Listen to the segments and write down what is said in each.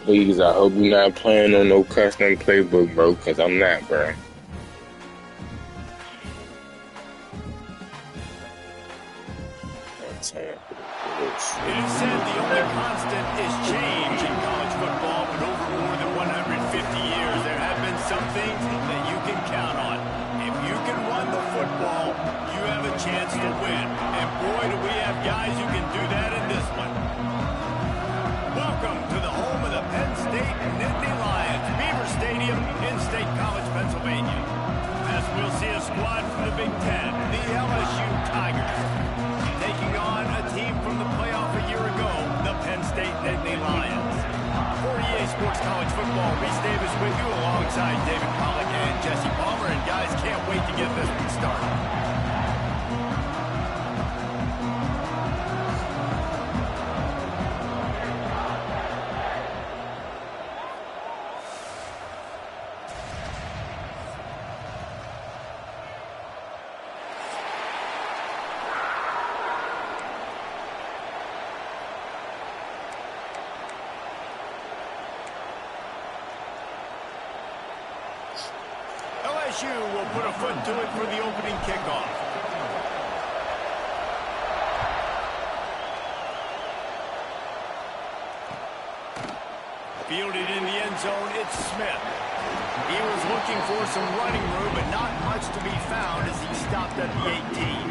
Please, I hope you're not playing on no custom playbook, bro, because I'm not, bro. It is said the only constant is change in college football, but over more than 150 years, there have been some things that you can count on. If you can run the football, you have a chance to win. And boy, do we have guys who can do that in this one. Welcome to the home of the Penn State Nittany Lions, Beaver Stadium in State College, Pennsylvania. As we'll see a squad from the Big Ten, the LSU Tigers, taking on a team from the playoff a year ago, the Penn State Nittany Lions. For EA Sports College Football, Reese Davis with you alongside David Pollack and Jesse Palmer. And guys, can't wait to get this one started. LSU will put a foot to it for the opening kickoff. Fielded in the end zone, it's Smith. He was looking for some running room, but not much to be found as he stopped at the 18.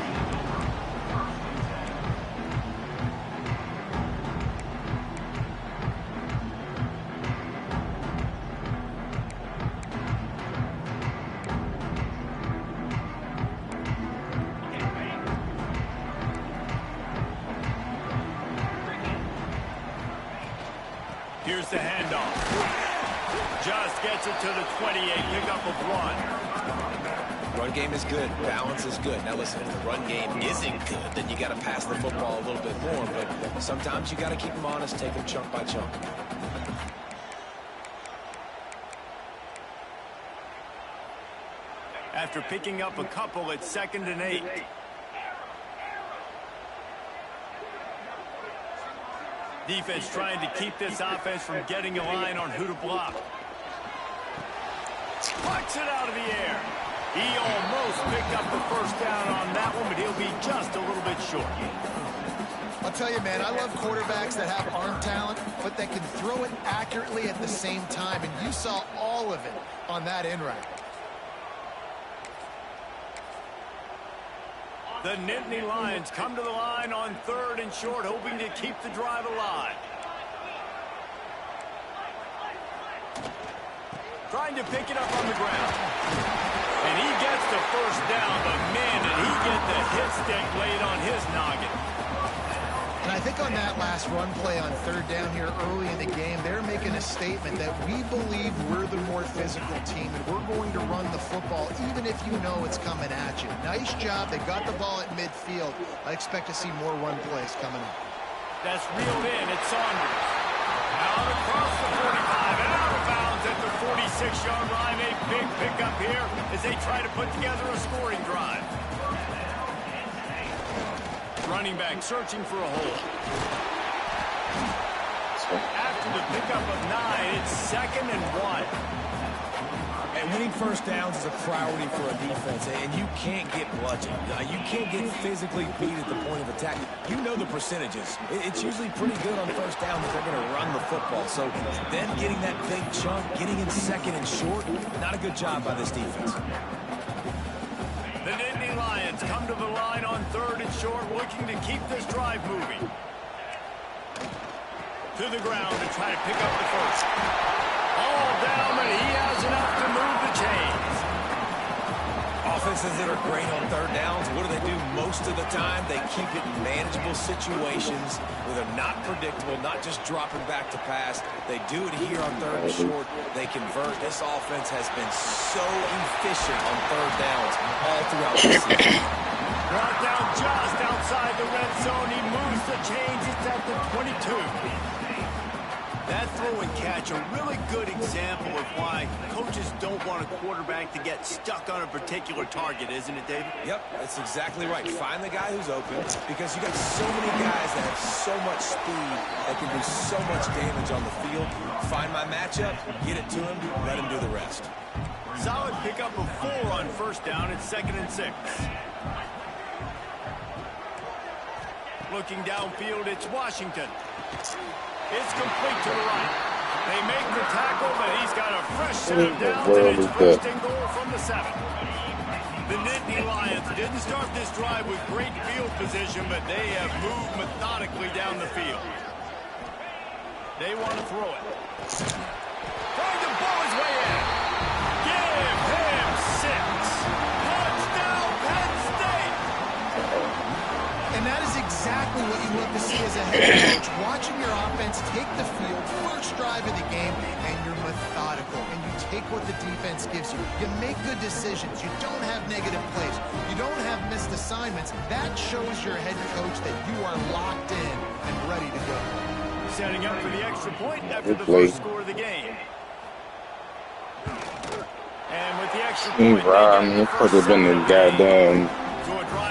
Here's the handoff. Just gets it to the 28, pickup of 1. Run game is good. Balance is good. Now listen, if the run game isn't good, then you got to pass the football a little bit more. But sometimes you got to keep them honest, take them chunk by chunk. After picking up a couple, it's 2nd and 8. Defense trying to keep this offense from getting a line on who to block. Plucks it out of the air. He almost picked up the first down on that one, but he'll be just a little bit short. I'll tell you, man, I love quarterbacks that have arm talent, but that can throw it accurately at the same time, and you saw all of it on that end route. The Nittany Lions come to the line on 3rd and short, hoping to keep the drive alive. Trying to pick it up on the ground. And he gets the first down, but man, did he get the hit stick laid on his noggin. And I think on that last run play on 3rd down here early in the game, they're making a statement that we believe we're the more physical team and we're going to run the football even if you know it's coming at you. Nice job. They got the ball at midfield. I expect to see more run plays coming up. That's reeled in. It's Saunders. Out across the 45 and out of bounds at the 46-yard line. A big pickup here as they try to put together a scoring drive. Running back searching for a hole. After the pickup of 9, it's 2nd and 1. And winning first downs is a priority for a defense, and you can't get bludgeoned. You can't get physically beat at the point of attack. You know the percentages. It's usually pretty good on first down that they're going to run the football. So then getting that big chunk, getting in 2nd and short, not a good job by this defense. The Nittany Lions come to the line on 3rd and short, looking to keep this drive moving. To the ground to try to pick up the first. All down, but he has enough to move the chains. Offenses that are great on 3rd downs, what do? Most of the time, they keep it in manageable situations where they're not predictable, not just dropping back to pass. They do it here on 3rd and short. They convert. This offense has been so efficient on 3rd downs all throughout the season. Brought down just outside the red zone. He moves the chains. It's at the 22. That throw and catch, a really good example of why coaches don't want a quarterback to get stuck on a particular target, isn't it, David? Yep, that's exactly right. Find the guy who's open, because you got so many guys that have so much speed that can do so much damage on the field. Find my matchup, get it to him, let him do the rest. Solid pickup of 4 on first down. It's 2nd and 6. Looking downfield, it's Washington. It's complete to the right. They make the tackle, but he's got a fresh set of downs, and it's 1st and goal from the 7. The Nittany Lions didn't start this drive with great field position, but they have moved methodically down the field. They want to throw it. Trying to blow his way in. Give him 6. Touchdown, Penn State! And that is exactly what you love to see as a head coach. Watching your offense take the field, first drive of the game, and you're methodical. And you take what the defense gives you. You make good decisions. You don't have negative plays. You don't have missed assignments. That shows your head coach that you are locked in and ready to go. Setting up for the extra point after the first score of the game. And with the extra point, It could have been a goddamn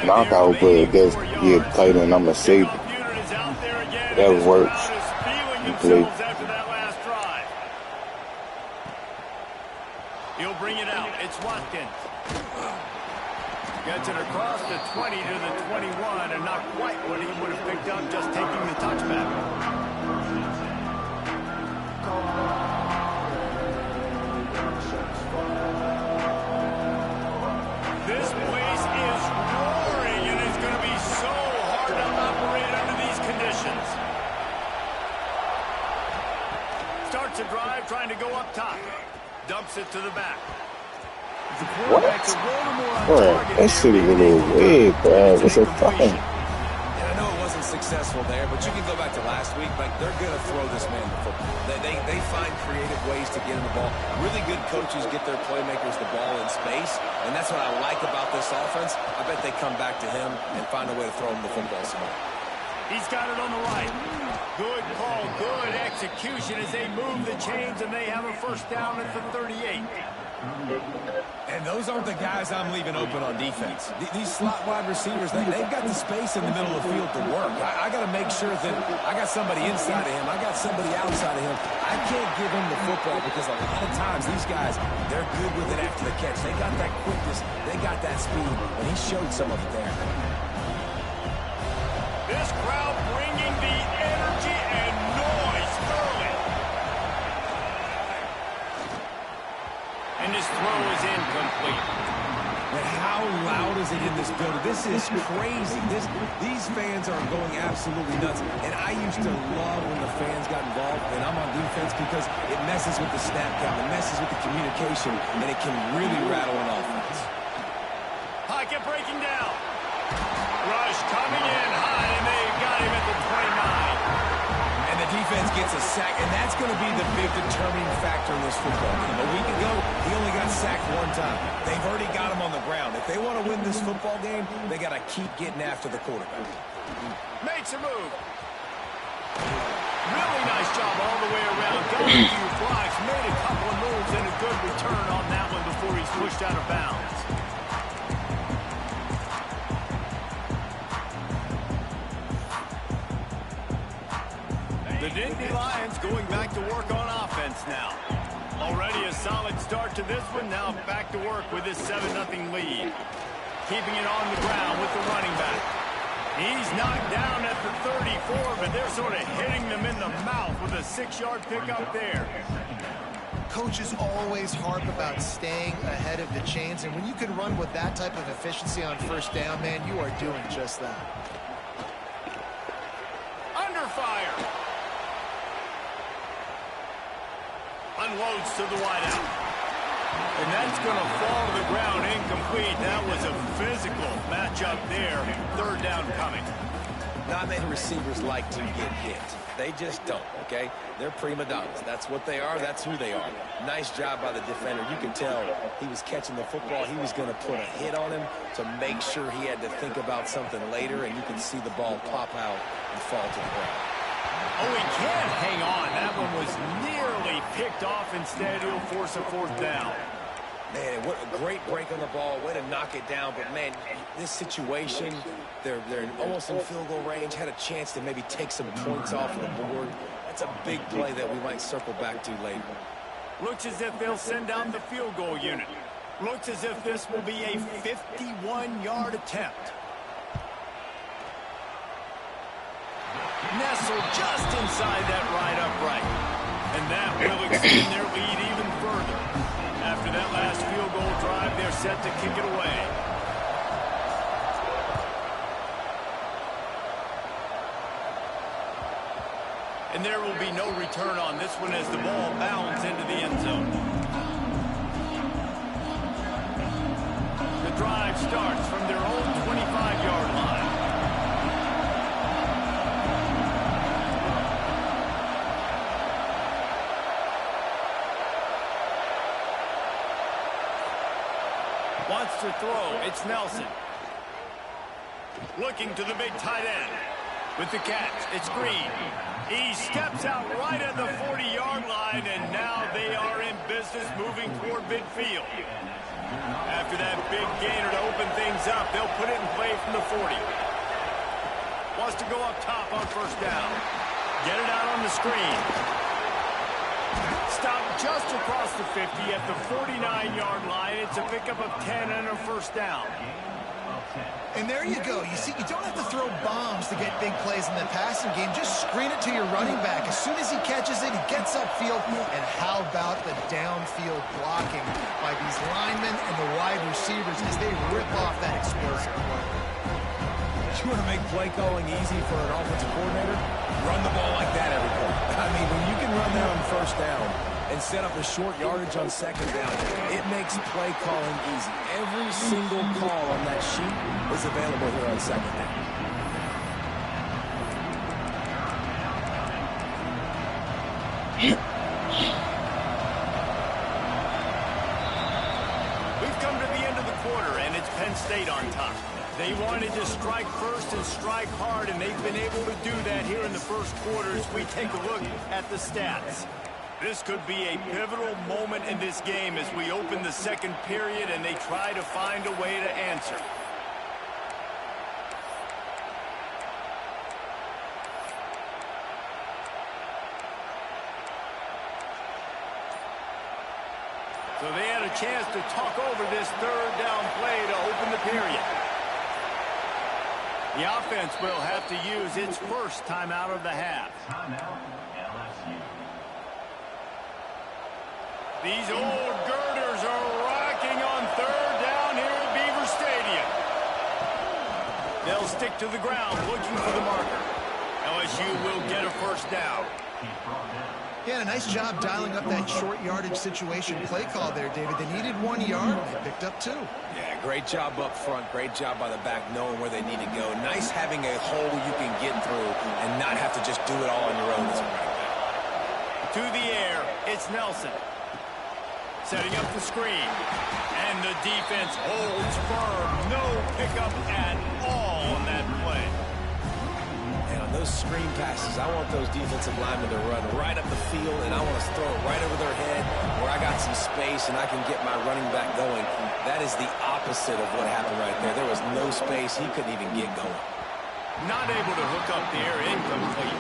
knockout, but I guess he had played and I'm a safety. That works. He played. After that last drive. He'll bring it out. It's Watkins. Gets it across the 20 to the 21, and not quite what he would have picked up just taking the touchback. This place is roaring, and it's going to be so hard to operate under these conditions. Starts a drive trying to go up top. Dumps it to the back. What? Bro, that shit is a little weird, bro. What's a fucking... And I know it wasn't successful there, but you can go back to last week. Like, they're going to throw this man the football. They find creative ways to get him the ball. Really good coaches get their playmakers the ball in space, and that's what I like about this offense. I bet they come back to him and find a way to throw him the football somewhere. He's got it on the right. Good call, good execution as they move the chains, and they have a first down at the 38. And those aren't the guys I'm leaving open on defense. These slot wide receivers, they've got the space in the middle of the field to work. I got to make sure that I got somebody inside of him. I got somebody outside of him. I can't give him the football because a lot of times these guys, they're good with it after the catch. They got that quickness. They got that speed, and he showed some of it there. This crowd bringing the energy and noise early. And this throw is incomplete. And how loud is it in this building? This is crazy. These fans are going absolutely nuts. And I used to love when the fans got involved, and I'm on defense because it messes with the snap count, it messes with the communication, and it can really rattle an offense. Pocket breaking down. Rush coming in high, and they got him at the 29. And the defense gets a sack, and that's going to be the big determining factor in this football game. A week ago, he only got sacked 1 time. They've already got him on the ground. If they want to win this football game, they got to keep getting after the quarterback. Makes a move. Really nice job all the way around. Got a few blocks, made a couple of moves, and a good return on that one before he's pushed out of bounds. The Nittany Lions going back to work on offense now. Already a solid start to this one. Now back to work with this 7-0 lead. Keeping it on the ground with the running back. He's knocked down at the 34, but they're sort of hitting them in the mouth with a 6-yard pickup there. Coaches always harp about staying ahead of the chains, and when you can run with that type of efficiency on first down, man, you are doing just that. Under fire. Unloads to the wideout. And that's going to fall to the ground incomplete. That was a physical matchup there. 3rd down coming. Not many receivers like to get hit. They just don't, okay? They're prima donnas. That's what they are. That's who they are. Nice job by the defender. You can tell he was catching the football. He was going to put a hit on him to make sure he had to think about something later, and you can see the ball pop out and fall to the ground. Oh, he can't hang on. That one was nearly picked off. Instead, he'll force a fourth down. Man, what a great break on the ball. Way to knock it down. But, man, this situation, they're almost in field goal range. Had a chance to maybe take some points off of the board. That's a big play that we might circle back to later. Looks as if they'll send out the field goal unit. Looks as if this will be a 51-yard attempt. Nestled just inside that right upright. And that will extend their lead even further. After that last field goal drive, they're set to kick it away. And there will be no return on this one as the ball bounds into the end zone. The drive starts from their own 25-yard line. Wants to throw. It's Nelson. Looking to the big tight end. With the catch, it's Green. He steps out right at the 40-yard line, and now they are in business moving toward midfield. After that big gainer to open things up, they'll put it in play from the 40. Wants to go up top on first down. Get it out on the screen. Stop just across the 50 at the 49-yard line. It's a pickup of 10 and a first down. And there you go. You see, you don't have to throw bombs to get big plays in the passing game. Just screen it to your running back. As soon as he catches it, he gets upfield. And how about the downfield blocking by these linemen and the wide receivers as they rip off that explosive play. You want to make play calling easy for an offensive coordinator? Run the ball like that every play. I mean, when you can run that on first down and set up a short yardage on second down, it makes play calling easy. Every single call on that sheet is available here on second down. We've come to the end of the quarter, and it's Penn State on top. They wanted to strike first and strike hard, and they've been able to do that here in the first quarter as we take a look at the stats. This could be a pivotal moment in this game as we open the second period and they try to find a way to answer. So they had a chance to talk over this third down play to open the period. The offense will have to use its first timeout of the half. These old girders are rocking on third down here at Beaver Stadium. They'll stick to the ground looking for the marker. LSU will get a first down. Yeah, and a nice job dialing up that short yardage situation play call there, David. They needed 1 yard, and they picked up 2. Yeah, great job up front. Great job by the back knowing where they need to go. Nice having a hole you can get through and not have to just do it all on your own as a running back. To the air, it's Nelson. Setting up the screen. And the defense holds firm. No pickup at all on that play. And on those screen passes, I want those defensive linemen to run right up the field, and I want to throw it right over their head where I got some space and I can get my running back going. That is the opposite of what happened right there. There was no space. He couldn't even get going. Not able to hook up there, incomplete.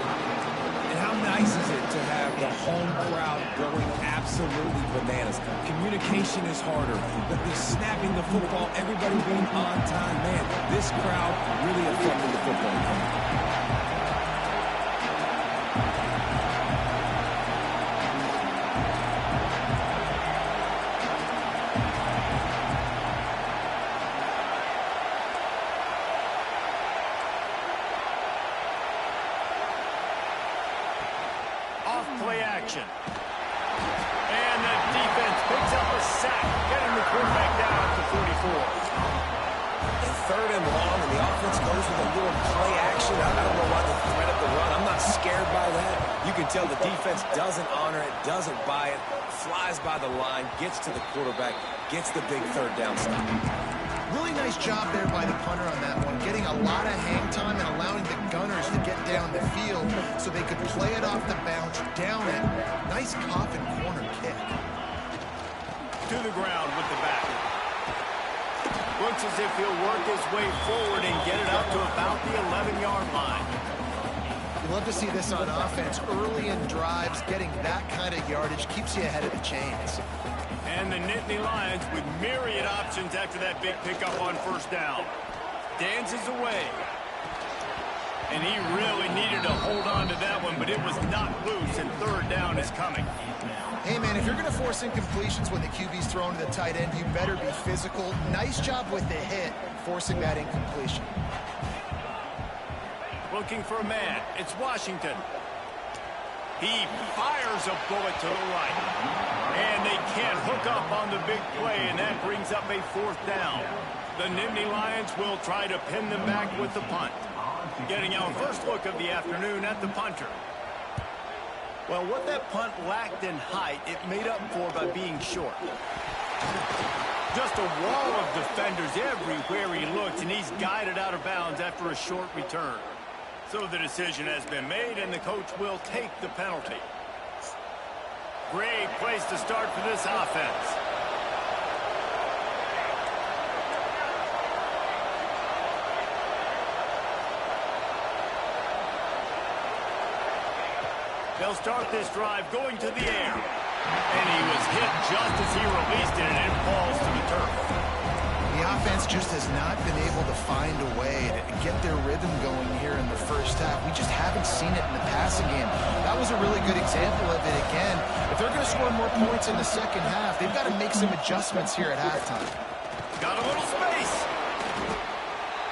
And how nice is it to have the home crowd going absolutely bananas? Communication is harder, but the snapping the football, everybody being on time, man, this crowd really affected the football game. Play action. And the defense picks up a sack, getting the quarterback down at the 44. Third and long, and the offense goes with a little play action. I don't know why they threat up the run. I'm not scared by that. You can tell the defense doesn't honor it, doesn't buy it, flies by the line, gets to the quarterback, gets the big third down stop. Really nice job there by the punter on that one, getting a lot of hang time and allowing the gunners to get down the field so they could play it off the bounce, down it. Nice coffin corner kick. To the ground with the back. Looks as if he'll work his way forward and get it up to about the 11-yard line. You love to see this on offense. Early in drives, getting that kind of yardage keeps you ahead of the chains. And the Nittany Lions with myriad options after that big pickup on first down. Dances away. And he really needed to hold on to that one, but it was not loose, and third down is coming. Hey, man, if you're going to force incompletions when the QB's thrown to the tight end, you better be physical. Nice job with the hit, forcing that incompletion. Looking for a man. It's Washington. He fires a bullet to the right. And they can't hook up on the big play, and that brings up a fourth down. The Nittany Lions will try to pin them back with the punt. Getting our first look of the afternoon at the punter. Well, what that punt lacked in height, it made up for by being short. Just a wall of defenders everywhere he looked, and he's guided out of bounds after a short return. So the decision has been made, and the coach will take the penalty. Great place to start for this offense. They'll start this drive going to the air. And he was hit just as he released it, and it falls to the turf. The offense just has not been able to find a way to get their rhythm going here in the first half. We just haven't seen it in the passing game. That was a really good example of it again. If they're going to score more points in the second half, they've got to make some adjustments here at halftime. Got a little space.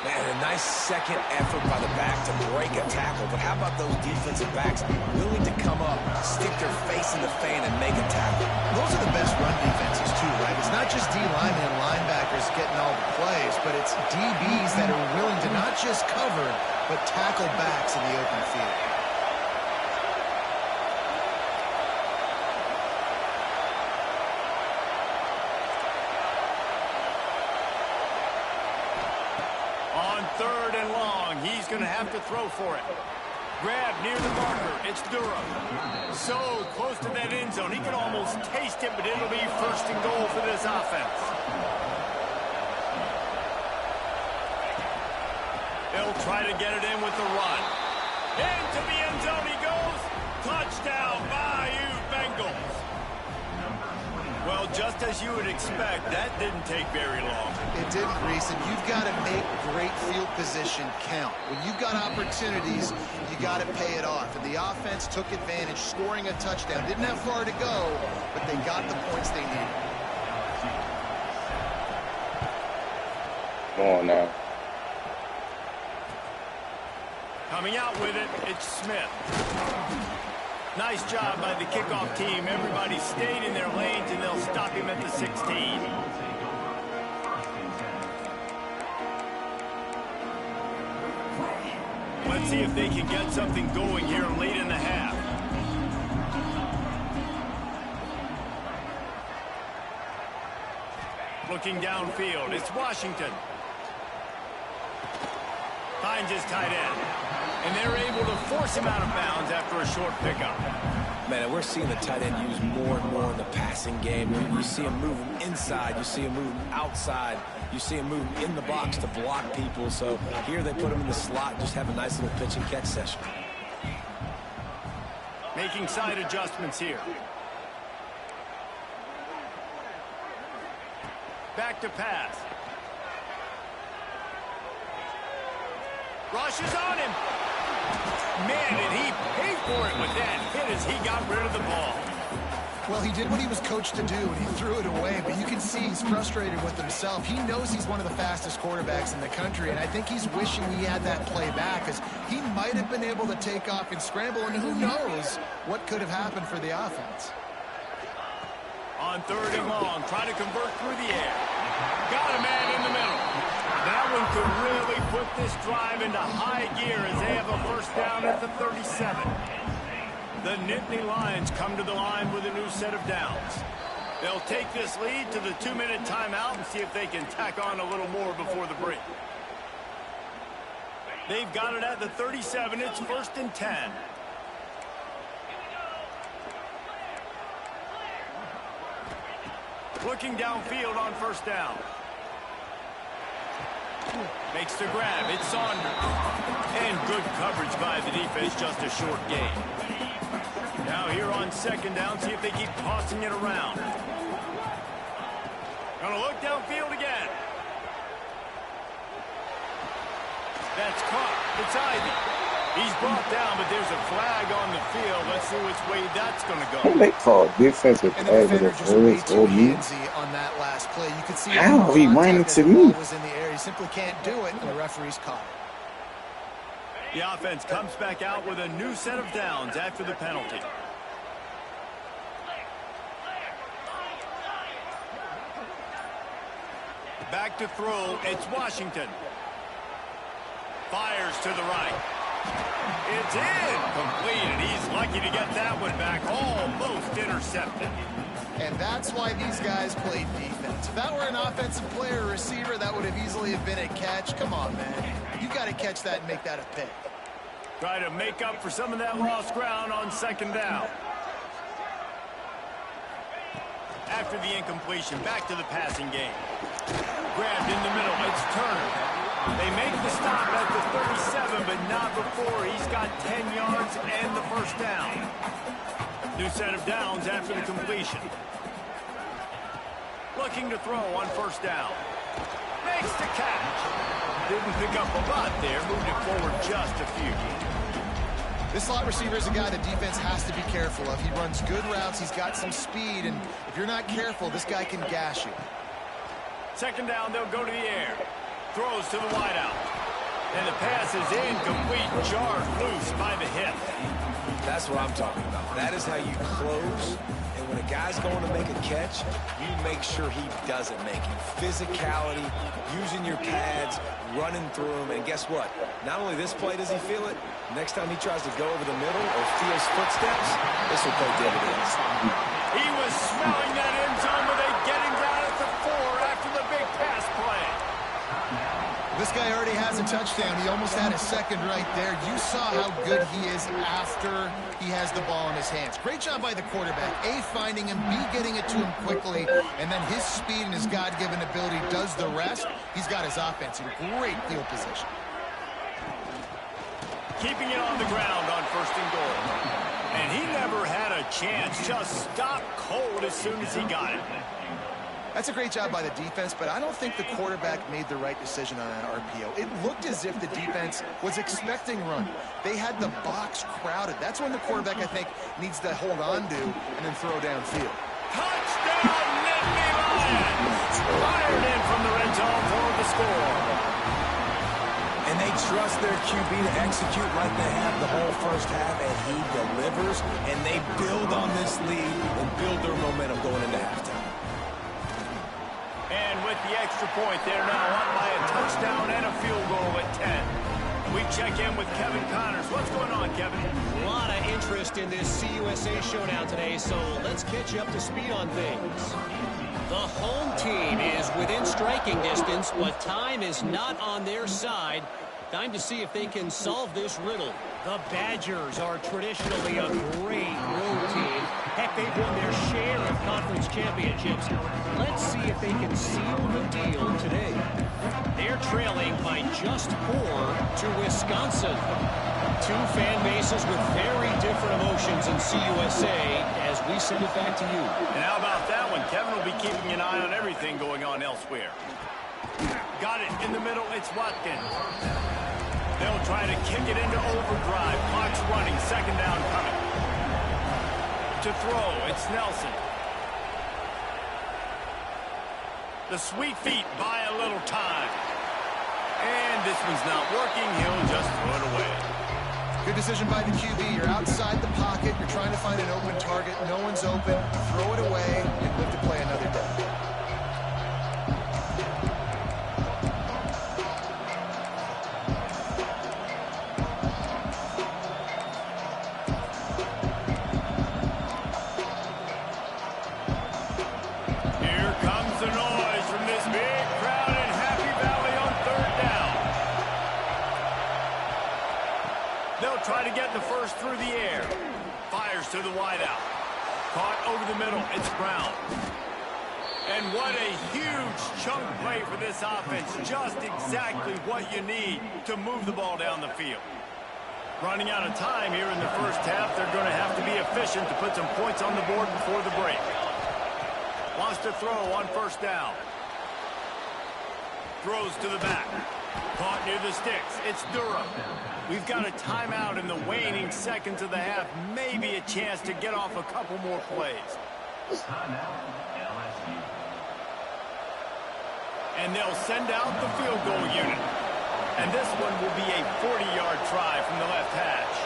Man, a nice second effort by the back to break a tackle. But how about those defensive backs willing to come up, stick their face in the fan, and make a tackle? Those are the best run defenses, too, right? It's not just D linemen and linebackers getting all the plays, but it's DBs that are willing to not just cover, but tackle backs in the open field. Third and long. He's going to have to throw for it. Grab near the marker. It's Durham. So close to that end zone. He can almost taste it, but it'll be first and goal for this offense. They'll try to get it in with the run. Into the end zone he goes. Touchdown, Bayou Bengals. Well, just as you would expect, that didn't take very long. It didn't, Reese, and you've got to make great field position count. When you've got opportunities, you got to pay it off. And the offense took advantage, scoring a touchdown. Didn't have far to go, but they got the points they needed. Come on now. Coming out with it, it's Smith. Nice job by the kickoff team. Everybody stayed in their lanes, and they'll stop him at the 16. Let's see if they can get something going here late in the half. Looking downfield, it's Washington. Finds his tight end. And they're able to force him out of bounds after a short pickup. Man, we're seeing the tight end used more and more in the passing game. You see him moving inside. You see him moving outside. You see him moving in the box to block people. So here they put him in the slot, just have a nice little pitch and catch session. Making side adjustments here. Back to pass. Rushes on him. Man, did he pay for it with that hit as he got rid of the ball. Well, he did what he was coached to do, and he threw it away, but you can see he's frustrated with himself. He knows he's one of the fastest quarterbacks in the country, and I think he's wishing he had that play back, because he might have been able to take off and scramble, and who knows what could have happened for the offense. On third and long, trying to convert through the air. Got a man in the middle. That one could really put this drive into high gear as they have a first down at the 37. The Nittany Lions come to the line with a new set of downs. They'll take this lead to the 2-minute timeout and see if they can tack on a little more before the break. They've got it at the 37. It's 1st and 10. Looking downfield on 1st down. Makes the grab. It's Saunders. And good coverage by the defense. Just a short gain. Now here on 2nd down. See if they keep tossing it around. Gonna look downfield again. That's caught. It's Ivy. He's brought down, but there's a flag on the field. Let's see which way that's going to go. They call defensive And the defender just way too me. handsy on that last play. You could see How he ran into the me. ball was in the air. He simply can't do it, and the referee's caught it. The offense comes back out with a new set of downs after the penalty. Back to throw. It's Washington. Fires to the right. It's incomplete, and he's lucky to get that one back. Almost intercepted. And that's why these guys played defense. If that were an offensive player or receiver, that would have easily have been a catch. Come on, man. You got to catch that and make that a pick. Try to make up for some of that lost ground on 2nd down. After the incompletion, back to the passing game. Grabbed in the middle. It's Turner. They make the stop at the 37, but not before he's got 10 yards and the 1st down. New set of downs after the completion. Looking to throw on 1st down. Makes the catch. Didn't pick up a lot there. Moved it forward just a few. This slot receiver is a guy the defense has to be careful of. He runs good routes. He's got some speed, and if you're not careful, this guy can gash you. 2nd down, they'll go to the air. Throws to the wideout. And the pass is incomplete. Jarred loose by the hip. That's what I'm talking about. That is how you close. And when a guy's going to make a catch, you make sure he doesn't make it. Physicality, using your pads, running through them. And guess what? Not only this play does he feel it, next time he tries to go over the middle or feels footsteps, this will pay dividends. He was smelling that end zone, but they get him down at the 4 after the big pass play. This guy already has a touchdown. He almost had a 2nd right there. You saw how good he is after he has the ball in his hands. Great job by the quarterback. A, finding him, B, getting it to him quickly, and then his speed and his God-given ability does the rest. He's got his offense in great field position. Keeping it on the ground on 1st and goal. And he never had a chance. Just stopped cold as soon as he got it. That's a great job by the defense, but I don't think the quarterback made the right decision on that RPO. It looked as if the defense was expecting run. They had the box crowded. That's when the quarterback, I think, needs to hold on to and then throw downfield. Touchdown, Nittany Lions! Fired in from the red zone for the score. And they trust their QB to execute like they have the whole 1st half, and he delivers, and they build on this lead and build their momentum going into halftime. And with the extra point, they're now up by a touchdown and a field goal at 10. We check in with Kevin Connors. What's going on, Kevin? A lot of interest in this CUSA showdown today, so let's catch you up to speed on things. The home team is within striking distance, but time is not on their side. Time to see if they can solve this riddle. The Badgers are traditionally a great road team. Heck, they've won their share of conference championships. Let's see if they can seal the deal today. They're trailing by just 4 to Wisconsin. 2 fan bases with very different emotions in CUSA as we send it back to you. And how about that one? Kevin will be keeping an eye on everything going on elsewhere. Got it in the middle. It's Watkins. They'll try to kick it into overdrive. Clock's running. 2nd down coming. To throw, it's Nelson. The sweet feet buy a little time. And this one's not working. He'll just throw it away. Good decision by the QB. You're outside the pocket. You're trying to find an open target. No one's open. Throw it away and live to play another day. They'll try to get the first through the air. Fires to the wideout. Caught over the middle. It's Brown. And what a huge chunk play for this offense. Just exactly what you need to move the ball down the field. Running out of time here in the first half. They're going to have to be efficient to put some points on the board before the break. Wants to throw on first down. Throws to the back. Caught near the sticks. It's Durham. We've got a timeout in the waning seconds of the half. Maybe a chance to get off a couple more plays. And they'll send out the field goal unit. And this one will be a 40-yard try from the left hash.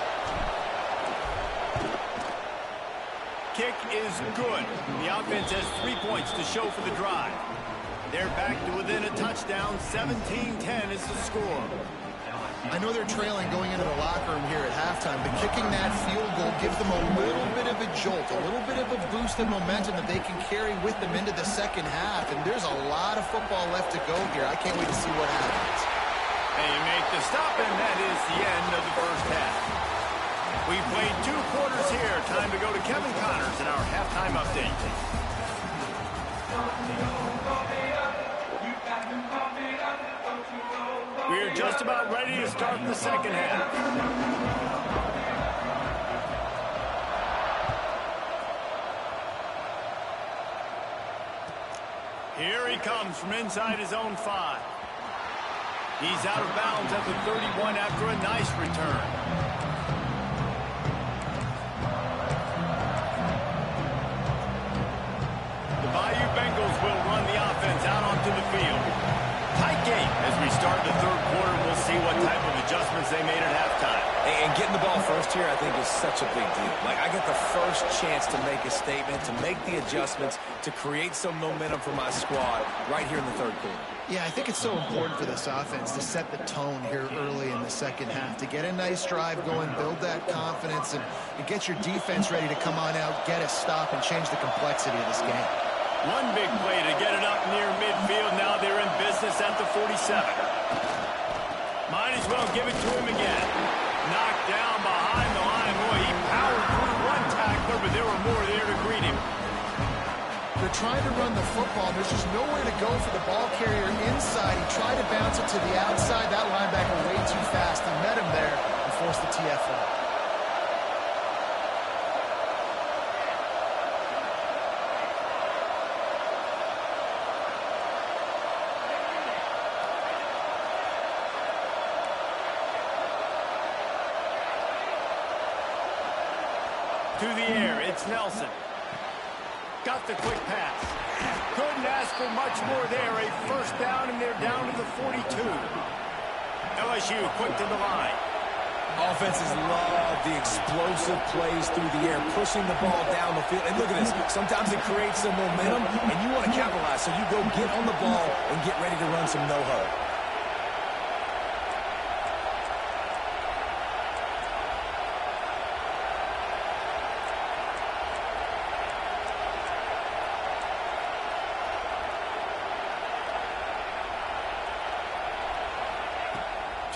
Kick is good. The offense has 3 points to show for the drive. They're back to within a touchdown. 17-10 is the score. I know they're trailing going into the locker room here at halftime, but kicking that field goal gives them a little bit of a jolt, a little bit of a boost of momentum that they can carry with them into the second half. And there's a lot of football left to go here. I can't wait to see what happens. They make the stop, and that is the end of the first half. We played 2 quarters here. Time to go to Kevin Connors in our halftime update. We're just about ready to start the second half. Here he comes from inside his own 5. He's out of bounds at the 31 after a nice return. The Bayou Bengals will run the offense out onto the field. Tight game as we start the third quarter. We'll see what type of adjustments they made at halftime. And getting the ball first here, I think, is such a big deal. Like, I get the first chance to make a statement, to make the adjustments, to create some momentum for my squad right here in the third quarter. Yeah, I think it's so important for this offense to set the tone here early in the second half, to get a nice drive going, build that confidence, and get your defense ready to come on out, get a stop, and change the complexity of this game. One big play to get it up near midfield. Now they're in business at the 47. Might as well give it to him again. Knocked down behind the line. Boy, he powered through one tackler, but there were more there to greet him. They're trying to run the football. There's just nowhere to go for the ball carrier inside. He tried to bounce it to the outside. That linebacker way too fast. He met him there and forced the TFL. To the air, it's Nelson. Got the quick pass. Couldn't ask for much more there. A first down, and they're down to the 42. LSU quick to the line. Offenses love the explosive plays through the air, pushing the ball down the field. And look at this. Sometimes it creates some momentum, and you want to capitalize. So you go get on the ball and get ready to run some no-huddle.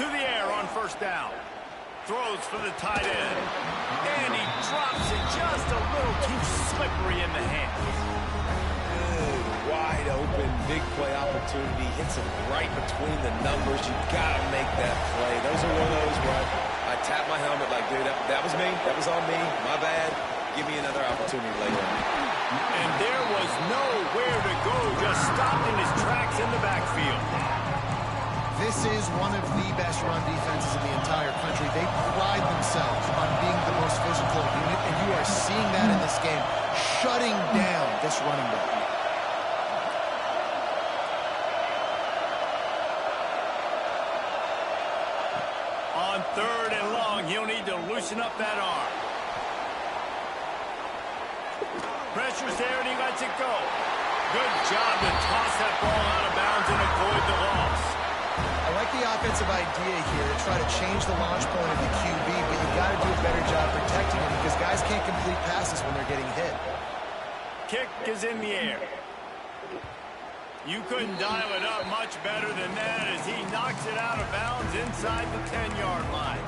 To the air on first down. Throws for the tight end. And he drops it just a little too slippery in the hands. Good, wide open, big play opportunity. Hits him right between the numbers. You got to make that play. Those are one of those where I tap my helmet like, dude, that was me. That was on me. My bad. Give me another opportunity later. And there was nowhere to go. Just stopped in his tracks in the backfield. This is one of the best run defenses in the entire country. They pride themselves on being the most physical unit, and you are seeing that in this game, shutting down this running back. On third and long, he'll need to loosen up that arm. Pressure's there, and he lets it go. Good job to toss that ball out of bounds and avoid the loss. I like the offensive idea here to try to change the launch point of the QB, but you got to do a better job protecting him because guys can't complete passes when they're getting hit. Kick is in the air. You couldn't dial it up much better than that as he knocks it out of bounds inside the 10-yard line.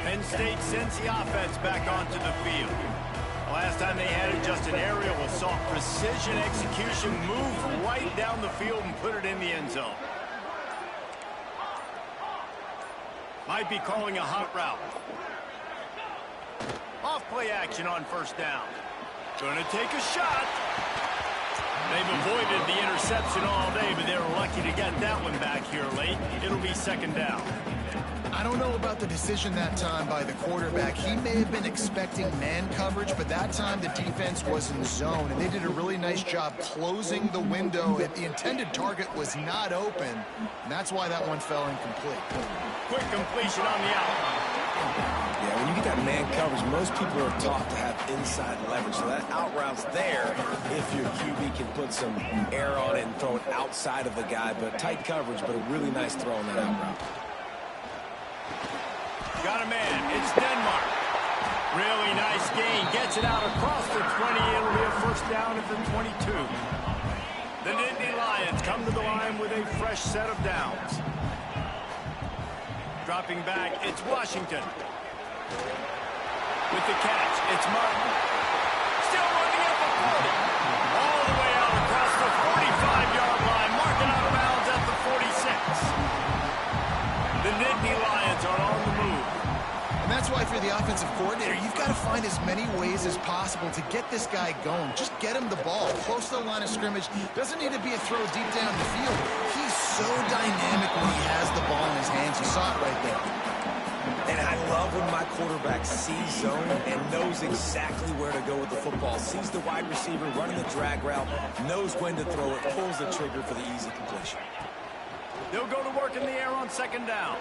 Penn State sends the offense back onto the field. Last time they had it, just an aerial assault. Precision execution, moved right down the field and put it in the end zone. Might be calling a hot route. Off play action on first down. Gonna take a shot. They've avoided the interception all day, but they're lucky to get that one back here late. It'll be second down. I don't know about the decision that time by the quarterback. He may have been expecting man coverage, but that time the defense was in zone, and they did a really nice job closing the window. The intended target was not open, and that's why that one fell incomplete. Quick completion on the out. Yeah, when you get that man coverage, most people are taught to have inside leverage. So that out route's there if your QB can put some air on it and throw it outside of the guy. But tight coverage, but a really nice throw on that out route. Got a man. It's Denmark. Really nice gain. Gets it out across the 20. It'll be a first down at the 22. The Nittany Lions come to the line with a fresh set of downs. Dropping back, it's Washington. With the catch, it's Martin. Still running at the 40. All the way out across the 45-yard line. Marking out of bounds at the 46. The Nittany Lions are on the move. And that's why for the offensive coordinator, you've got to find as many ways as possible to get this guy going. Just get him the ball close to the line of scrimmage. Doesn't need to be a throw deep down the field. He's so dynamic when he has the ball in his hands. You saw it right there. And I love when my quarterback sees zone and knows exactly where to go with the football. Sees the wide receiver running the drag route, knows when to throw it, pulls the trigger for the easy completion. They'll go to work in the air on second down.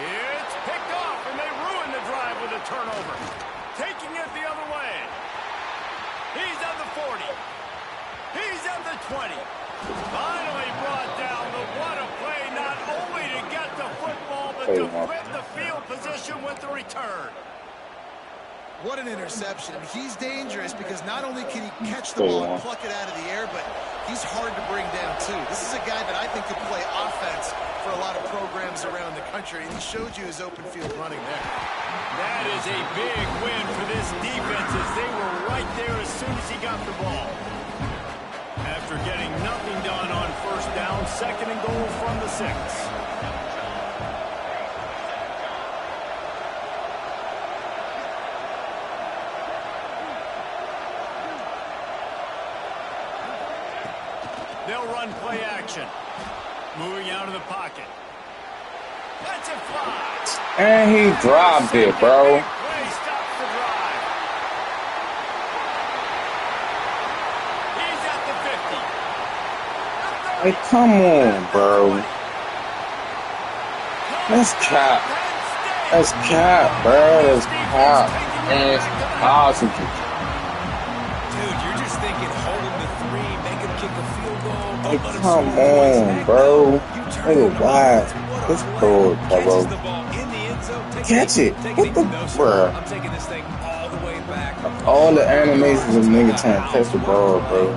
It's picked off, and they ruin the drive with a turnover. Taking it the other way. He's at the 40. He's at the 20. Finally brought down, but what a play, not only to get the football, but to flip the field position with the return. What an interception. He's dangerous because not only can he catch the ball and pluck it out of the air, but he's hard to bring down, too. This is a guy that I think could play offense for a lot of programs around the country, and he showed you his open field running there. That is a big win for this defense as they were right there as soon as he got the ball. After getting nothing done on first down, second and goal from the 6. They'll run play action. Moving out of the pocket. Let's it fly. And he dropped it, bro. Play stops the drive. He's at the 50. Hey, come on, bro. That's cap. That's cap, bro. That's cap. That's awesome. Dude, you're just thinking hold him to 3, make him kick a field goal. Hey, come on, bro. Hey, why? That's cool, bro. Catch it. What the, bro? I'm taking this thing all the way back. All the animations of nigga trying to catch the ball, bro.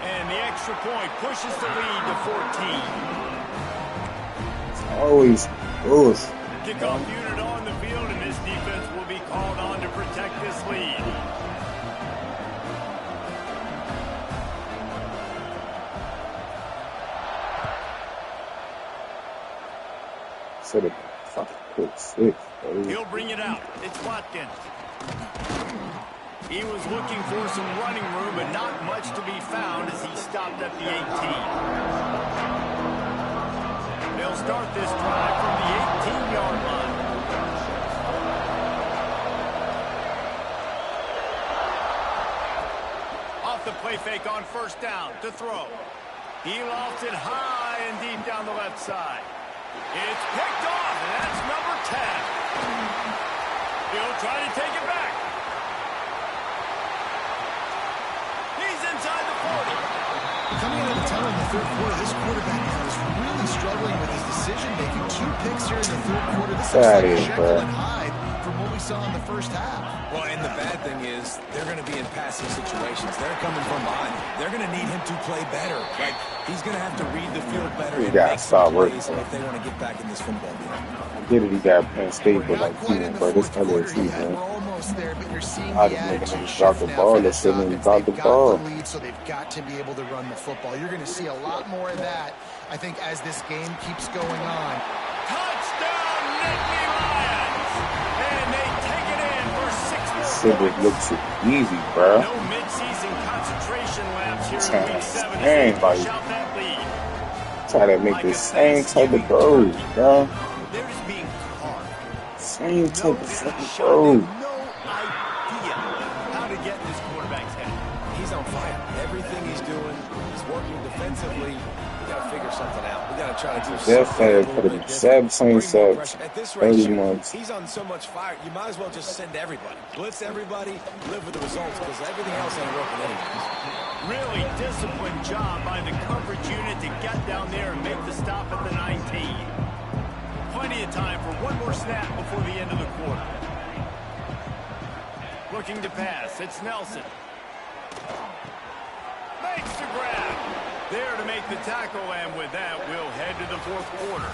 And the extra point pushes the lead to 14. It's always close. Kickoff unit on the field, and this defense will be called on to protect this lead. Should have been fucking quick 6, bro. He'll bring it out. It's Watkins. He was looking for some running room, but not much to be found as he stopped at the 18. They'll start this drive from the 18-yard line. Off the play fake on first down to throw. He lofts it high and deep down the left side. It's picked off, and that's number 10. He'll try to take it back. He's inside the 40. Coming out of the tunnel in the third quarter, this quarterback is really struggling with his decision-making. 2 picks here in the third quarter. This looks like a Jekyll and Hyde from what we we saw in the first half. Well, and the bad thing is they're going to be in passing situations. They're coming from behind. They're going to need him to play better. Like, he's going to have to read the field better and make some plays if they want to get back in this football game. I get it, he got Penn State, but like, bro, this other team, man. We're almost there, but you're seeing I the just making attitude them drop the shift ball. now. They shouldn't drop the ball. They've got the lead, so they've got to be able to run the football. You're going to see a lot more of that, I think, as this game keeps going on. Touchdown, Nittany Lions! And they take it in for 6 more Shit just points. looks too easy, bro. No midseason concentration laps here Trying in Week to 7 as stand they by push you. out that lead. Try to make the same type of throws, bro. They're just being hard. Same type of fucking Show throw. them no idea how to get this quarterback's head. He's on fire. Everything he's doing, he's working defensively. We got to figure something out. We got to try to do Jeff something. had put him 17 sacks, At this 30 rate, months. he's on so much fire. You might as well just send everybody, blitz everybody, live with the results because everything else ain't working anyways. Really disciplined job by the coverage unit to get down there and make the stop at the 19. Plenty of time for one more snap before the end of the quarter. Looking to pass. It's Nelson. Makes the grab. There to make the tackle, and with that, we'll head to the fourth quarter.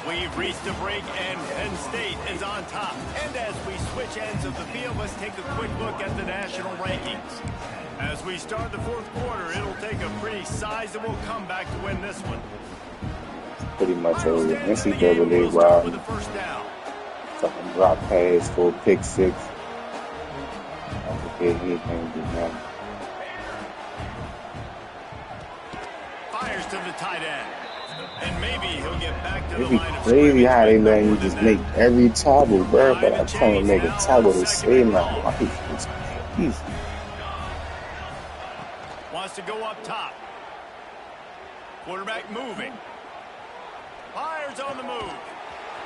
We've reached a break, and Penn State is on top. And as we switch ends of the field, let's take a quick look at the national rankings. As we start the fourth quarter, it'll take a pretty sizable comeback to win this one. Pretty much over. NCAA wild. With a first down. Fucking drop pass for a pick six. I forget anything to now. Fires to the tight end. And maybe he'll get back to It'd the be line of crazy scrimmage how they with let no you more just than make that. every tackle, bro. But I'm trying to make a tackle to save my life. It's crazy. Wants to go up top. Quarterback moving. Fires on the move.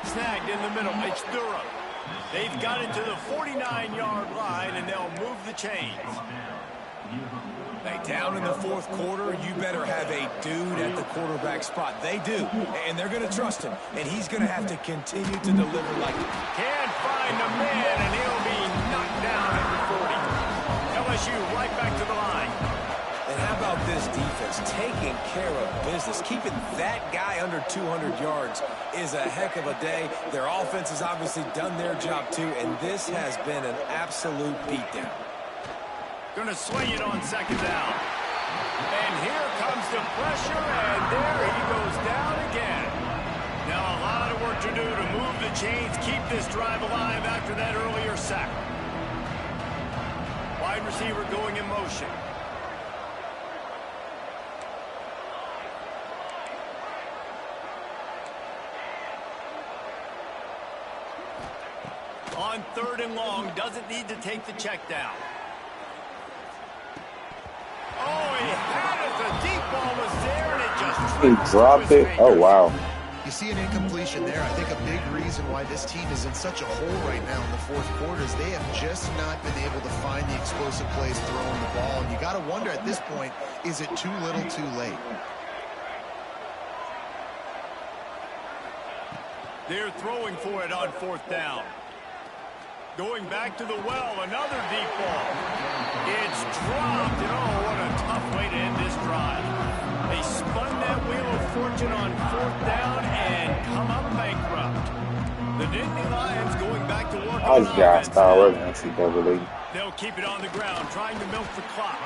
Snagged in the middle. It's Durham. They've got it to the 49-yard line, and they'll move the chains. Hey, down in the fourth quarter, you better have a dude at the quarterback spot. They do, and they're going to trust him, and he's going to have to continue to deliver like it. Can't find a man, and he'll be knocked down at the 40. LSU right back to the line. And how about this defense? Taking care of business. Keeping that guy under 200 yards is a heck of a day. Their offense has obviously done their job too, and this has been an absolute beatdown. Going to swing it on second down. And here comes the pressure, and there he goes down again. Now a lot of work to do to move the chains, keep this drive alive after that earlier sack. Wide receiver going in motion. On third and long, doesn't need to take the check down. Oh, he had it. The deep ball was there, and it just He dropped it. Oh, wow. You see an incompletion there. I think a big reason why this team is in such a hole right now in the fourth quarter is they have just not been able to find the explosive plays throwing the ball. And you got to wonder at this point, is it too little too late? They're throwing for it on fourth down. Going back to the well, another deep ball. It's dropped, and oh, what a tough way to end this drive. They spun that wheel of fortune on fourth down and come up bankrupt. The Nittany Lions going back to work. I was gassed already, NCAA. They'll keep it on the ground, trying to milk the clock.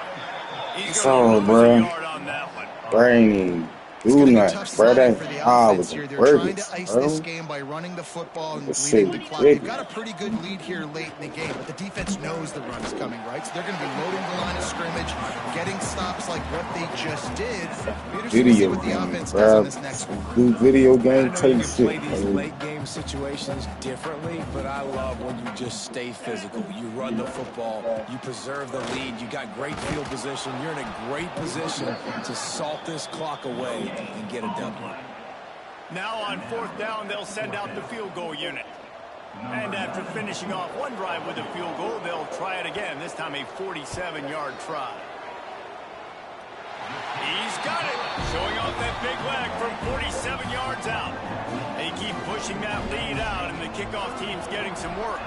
He's So, going to lose bro. a yard on that one. Brainy. It's Do gonna be not, tough bro. sledding That for the I offense was here. a They're trying burgess, to ice bro. this game by running the football and This leading shit the clock. They've ridiculous. got a pretty good lead here late in the game, but the defense knows the run is coming, right? So they're going to be loading the line of scrimmage, getting stops like what they just did. Be interested to see Video what the game, offense does on bro. this next one. Do video I game, know you take can play shit, these man. late game situations differently, but I love when you just stay physical. You run the football, you preserve the lead, you got great field position, you're in a great position to salt this clock away and get a W. Now on fourth down, they'll send out the field goal unit. And after finishing off one drive with a field goal, they'll try it again, this time a 47-yard try. He's got it. Showing off that big leg from 47 yards out. They keep pushing that lead out, and the kickoff team's getting some work.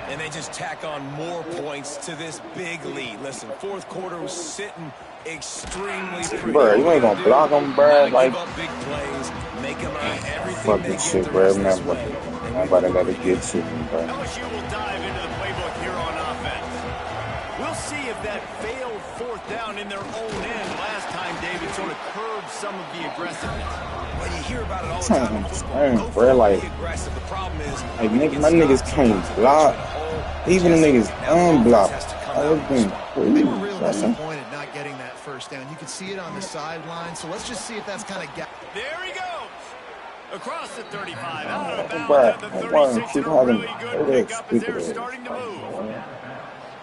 And they just tack on more points to this big lead. Listen, fourth quarter was sitting extremely pretty. Bro, you ain't gonna block them, bro. Like, give up big plays, make them earn everything fucking they get shit, the bro. rest of this Remember, way. nobody gotta get to me, bro. LSU will dive into the playbook here on offense. We'll see if that failed fourth down in their own end last time, David, sort of curbed some of the aggressiveness. Well, you hear about it all the time in football. Bro, like, Aggressive. The problem is, my niggas can't block. Even the niggas unblock. They were real disappointed not getting that first down. You could see it on the sideline. So let's just see if that's kind of there he goes. Across the 35, out of bounds Bro, at the 36. A really good pickup as they're starting to move.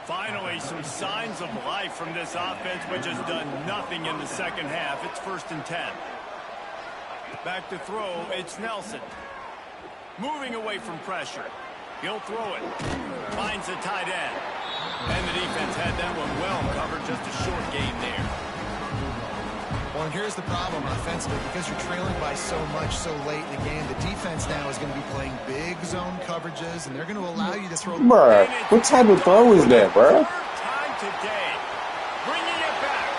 Finally, some signs of life from this offense, which has done nothing in the second half. It's 1st and 10. Back to throw, it's Nelson. Moving away from pressure. He'll throw it. Finds the tight end. And the defense had that one well covered. Just a short gain there. Well, and here's the problem offensively. Because you're trailing by so much so late in the game, the defense now is going to be playing big zone coverages, and they're going to allow you to throw. Bro, what type of throw is that, bro? Time today. Bringing it back.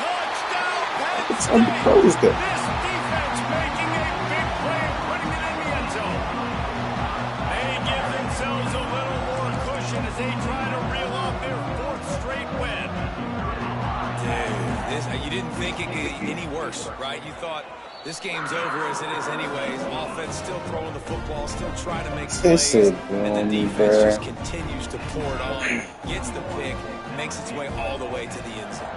Touchdown, Penn What type of throw is that? This defense making a big play and putting it in the end zone. They give themselves a little more cushion as they try to reel off their 4th straight win. Dude, you didn't think it could get any worse, right? You thought this game's over as it is anyways. Offense still throwing the football, still trying to make plays. And the defense just continues to pour it on, gets the pick, makes its way all the way to the end zone.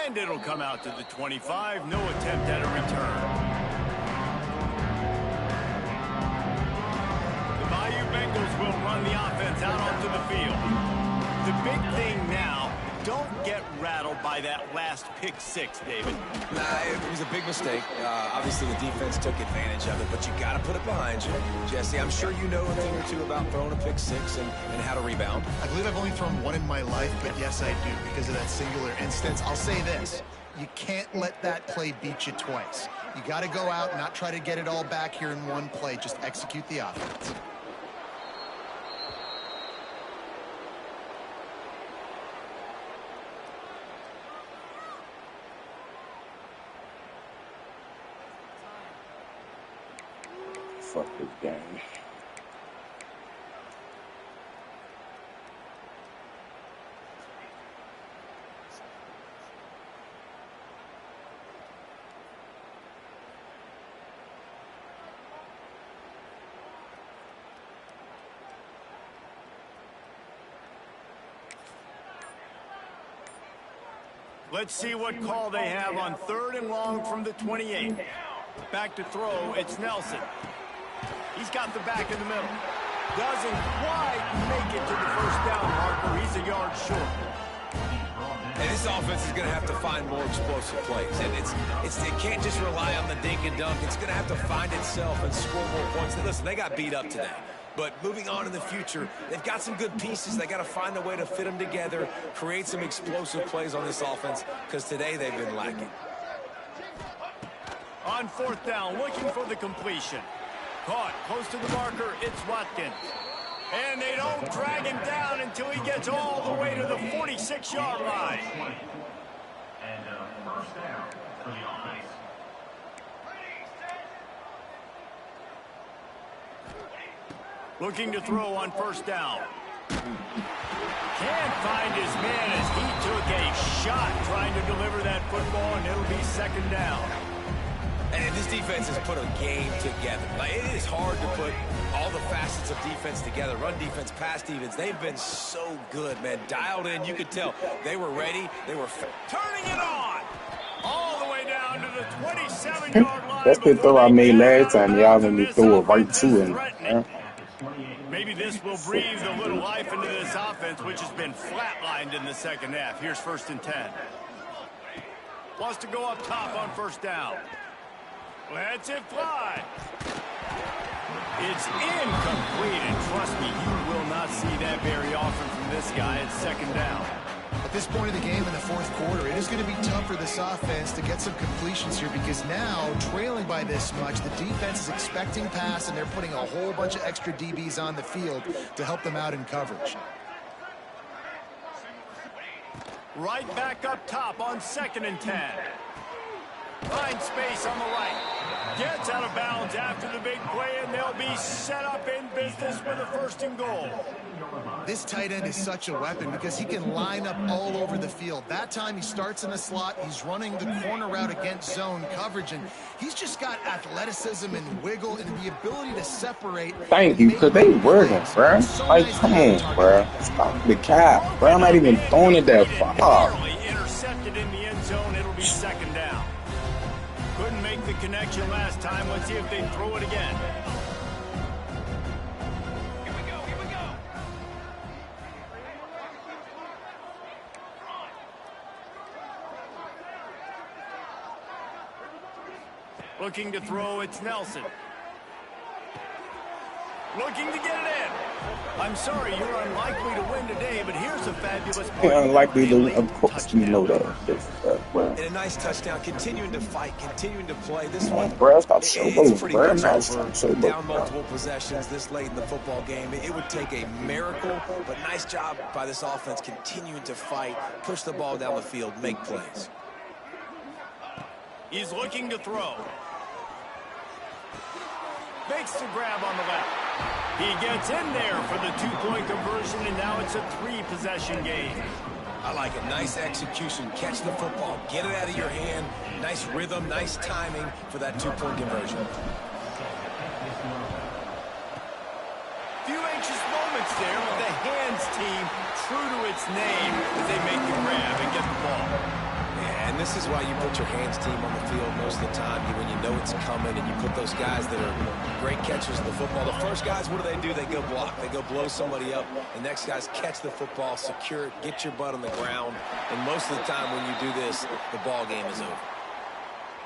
And it'll come out to the 25. No attempt at a return. The Bayou Bengals will run the offense out onto the field. The big thing now, don't get rattled by that last pick 6, David. Nah, it was a big mistake. Obviously, the defense took advantage of it, but you got to put it behind you. Jesse, I'm sure you know a thing or two about throwing a pick 6 and how to rebound. I believe I've only thrown one in my life, but yes, I do because of that singular instance. I'll say this. You can't let that play beat you twice. You got to go out and not try to get it all back here in one play. Just execute the offense. Fuck this game. Let's see what call they have on 3rd and long from the 28. Back to throw, it's Nelson. He's got the back in the middle. Doesn't quite make it to the 1st down marker. He's a yard short. And this offense is going to have to find more explosive plays. And it can't just rely on the dink and dunk. It's going to have to find itself and score more points. Listen, they got beat up today. But moving on in the future, they've got some good pieces. They got to find a way to fit them together, create some explosive plays on this offense, because today they've been lacking. On 4th down, looking for the completion. Caught close to the marker, it's Watkins. And they don't drag him down until he gets all the way to the 46-yard line. And 1st down for the offense. Looking to throw on 1st down. Can't find his man as he took a shot trying to deliver that football, and it'll be 2nd down. And this defense has put a game together. Like, it is hard to put all the facets of defense together. Run defense, pass defense. They've been so good, man. Dialed in. You could tell they were ready. They were turning it on. All the way down to the 27-yard line. That's the throw I made last time. Y'all let me throw it right to him. Maybe this will breathe a little life into this offense, which has been flatlined in the second half. Here's 1st and 10. Wants to go up top on 1st down. Lets it fly. It's incomplete, and trust me, you will not see that very often from this guy at second down. At this point of the game in the fourth quarter, it is going to be tough for this offense to get some completions here because now, trailing by this much, the defense is expecting pass, and they're putting a whole bunch of extra DBs on the field to help them out in coverage. Right back up top on 2nd and 10. Finds space on the right. Gets out of bounds after the big play, and they'll be set up in business with a 1st and goal. This tight end is such a weapon because he can line up all over the field. That time he starts in the slot, he's running the corner route against zone coverage, and he's just got athleticism and wiggle and the ability to separate. Thank you, because they working, bro. Like, come on, bro. Stop the cap, bro. I'm not even throwing it that far. Intercepted in the end zone. It'll be 2nd down. Couldn't make the connection last time. Let's see if they throw it again. Here we go. Looking to throw, it's Nelson. Looking to get it in. I'm sorry, you're unlikely to win today, but here's a fabulous play. Yeah, unlikely to, of course, you know that. And a nice touchdown, continuing to fight, continuing to play. This one, bro, stop so it's low, pretty bro. much over. Down multiple possessions this late in the football game. It would take a miracle, but nice job by this offense continuing to fight, push the ball down the field, make plays. He's looking to throw. Makes the grab on the left. He gets in there for the 2-point conversion, and now it's a 3-possession game. I like it. Nice execution. Catch the football. Get it out of your hand. Nice rhythm, nice timing for that 2-point conversion. Few anxious moments there with the hands team true to its name as they make the grab and get the ball. Yeah, and this is why you put your hands team on the field most of the time when you know it's coming, and you put those guys that are great catchers of the football. The first guys, what do? They go block. They go blow somebody up. The next guys catch the football, secure it, get your butt on the ground. And most of the time when you do this, the ball game is over.